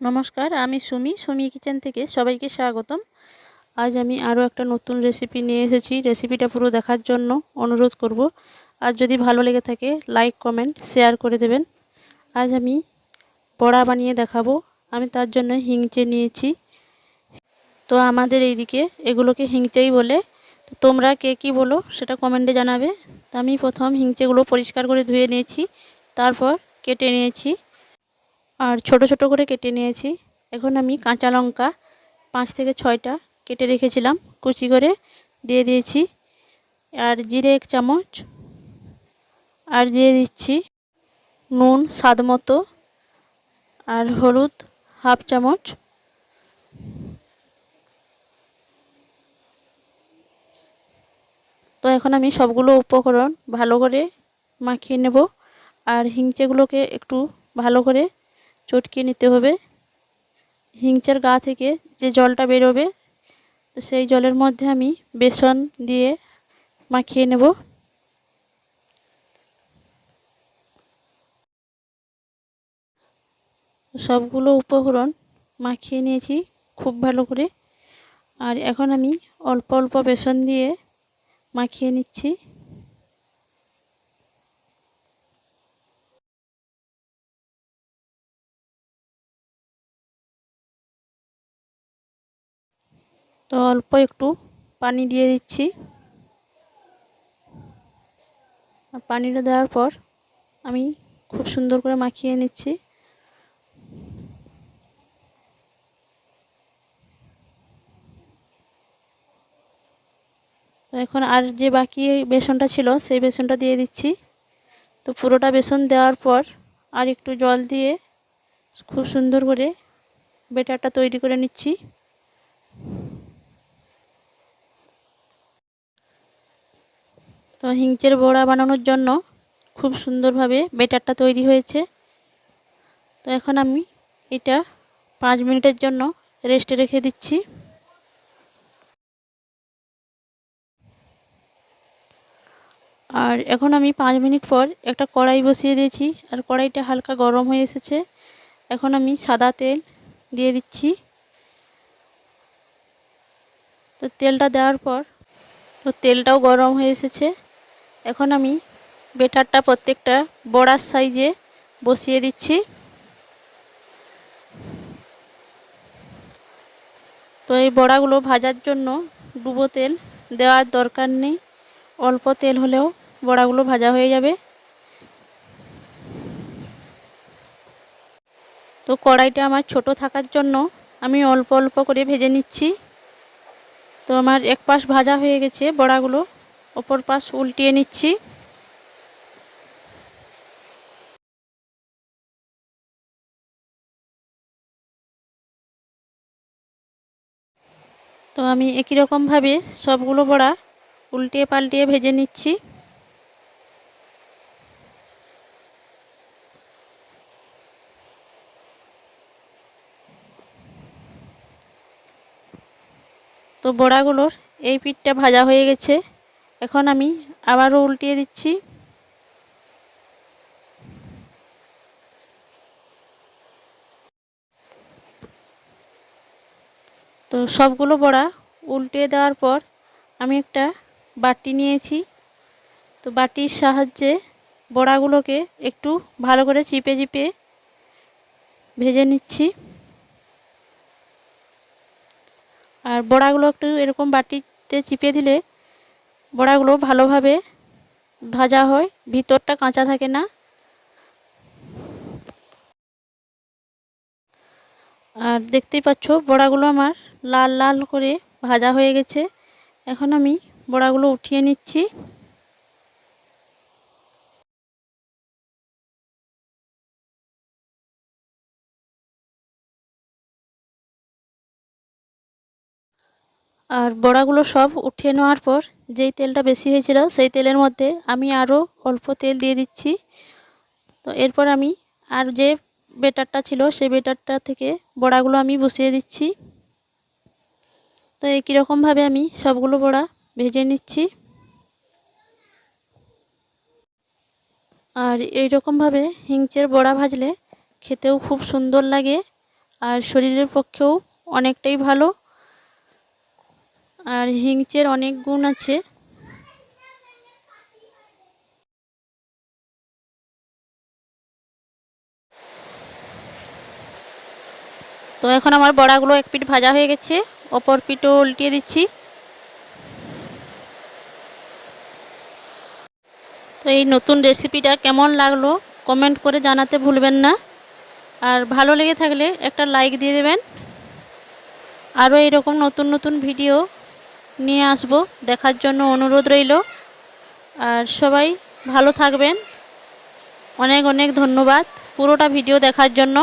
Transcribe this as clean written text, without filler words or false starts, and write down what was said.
নমস্কার, আমি সুমি কিচেন থেকে সবাইকে স্বাগতম। আজ আমি আরও একটা নতুন রেসিপি নিয়ে এসেছি। রেসিপিটা পুরো দেখার জন্য অনুরোধ করব। আর যদি ভালো লেগে থাকে লাইক কমেন্ট শেয়ার করে দেবেন। আজ আমি বড়া বানিয়ে দেখাবো। আমি তার জন্য হিংচে নিয়েছি। তো আমাদের এইদিকে এগুলোকে হিংচেই বলে। তো তোমরা কে কী বলো সেটা কমেন্টে জানাবে। তো আমি প্রথম হিংচেগুলো পরিষ্কার করে ধুয়ে নিয়েছি, তারপর কেটে নিয়েছি আর ছোট ছোট করে কেটে নিয়েছি। এখন আমি কাঁচা লঙ্কা 5 থেকে 6টা কেটে রেখেছিলাম কুচি করে দিয়ে দিয়েছি। আর জিরে 1 চামচ, আর দিয়ে দিচ্ছি নুন স্বাদ মতো, আর হলুদ 1/2 চামচ। তো এখন আমি সবগুলো উপকরণ ভালো করে মাখিয়ে নেব। আর হিংচেগুলোকে একটু ভালো করে চটকিয়ে নিতে হবে। হিংচের গা থেকে যে জলটা বেরোবে, তো সেই জলের মধ্যে আমি বেসন দিয়ে মাখিয়ে নেব। সবগুলো উপকরণ মাখিয়ে নিয়েছি খুব ভালো করে। আর এখন আমি অল্প অল্প বেসন দিয়ে মাখিয়ে নিচ্ছি। তো অল্প একটু পানি দিয়ে দিচ্ছি। আর পানিটা দেওয়ার পর আমি খুব সুন্দর করে মাখিয়ে নিচ্ছি। তো এখন আর যে বাকি বেসনটা ছিল সেই বেসনটা দিয়ে দিচ্ছি। তো পুরোটা বেসন দেওয়ার পর আর একটু জল দিয়ে খুব সুন্দর করে ব্যাটারটা তৈরি করে নিচ্ছি। তো হিংচের বড়া বানানোর জন্য খুব সুন্দরভাবে ব্যাটারটা তৈরি হয়েছে। তো এখন আমি এটা 5 মিনিটের জন্য রেস্টে রেখে দিচ্ছি। আর এখন আমি 5 মিনিট পর একটা কড়াই বসিয়ে দিয়েছি। আর কড়াইটা হালকা গরম হয়ে এসেছে। এখন আমি সাদা তেল দিয়ে দিচ্ছি। তো তেলটা দেওয়ার পর তো তেলটাও গরম হয়ে এসেছে। এখন আমি ব্যাটারটা প্রত্যেকটা বড়ার সাইজে বসিয়ে দিচ্ছি। তো এই বড়াগুলো ভাজার জন্য ডুবো তেল দেওয়ার দরকার নেই, অল্প তেল হলেও বড়াগুলো ভাজা হয়ে যাবে। তো কড়াইটা আমার ছোট থাকার জন্য আমি অল্প অল্প করে ভেজে নিচ্ছি। তো আমার এক পাশ ভাজা হয়ে গেছে বড়াগুলো, অপর পাশ উল্টিয়ে নিচ্ছি। তো আমি একই রকমভাবে সবগুলো বড়া উল্টিয়ে পাল্টিয়ে ভেজে নিচ্ছি। তো বড়াগুলোর এই পিঠটা ভাজা হয়ে গেছে। এখন আমি আবারও উল্টিয়ে দিচ্ছি। তো সবগুলো বড়া উল্টিয়ে দেওয়ার পর আমি একটা বাটি নিয়েছি। তো বাটির সাহায্যে বড়াগুলোকে একটু ভালো করে চিপে চিপে ভেজে নিচ্ছি। আর বড়াগুলো একটু এরকম বাটিতে চিপে দিলে বড়াগুলো ভালোভাবে ভাজা হয়, ভিতরটা কাঁচা থাকে না। আর দেখতেই পাচ্ছ বড়াগুলো আমার লাল লাল করে ভাজা হয়ে গেছে। এখন আমি বড়াগুলো উঠিয়ে নিচ্ছি। আর বড়াগুলো সব উঠিয়ে নেওয়ার পর যেই তেলটা বেশি হয়েছিল সেই তেলের মধ্যে আমি আরও অল্প তেল দিয়ে দিচ্ছি। তো এরপর আমি আর যে ব্যাটারটা ছিল সেই ব্যাটারটা থেকে বড়াগুলো আমি বসিয়ে দিচ্ছি। তো একই রকমভাবে আমি সবগুলো বড়া ভেজে নিচ্ছি। আর এই রকমভাবে হিংচের বড়া ভাজলে খেতেও খুব সুন্দর লাগে। আর শরীরের পক্ষেও অনেকটাই ভালো। আর হিংচের অনেক গুণ আছে। তো এখন আমার বড়াগুলো এক পিঠ ভাজা হয়ে গেছে, অপর পিঠও উল্টিয়ে দিচ্ছি। তো এই নতুন রেসিপিটা কেমন লাগলো কমেন্ট করে জানাতে ভুলবেন না। আর ভালো লেগে থাকলে একটা লাইক দিয়ে দেবেন। আরও এইরকম নতুন নতুন ভিডিও নিয়ে আসবো, দেখার জন্য অনুরোধ রইল। আর সবাই ভালো থাকবেন। অনেক অনেক ধন্যবাদ পুরোটা ভিডিও দেখার জন্য।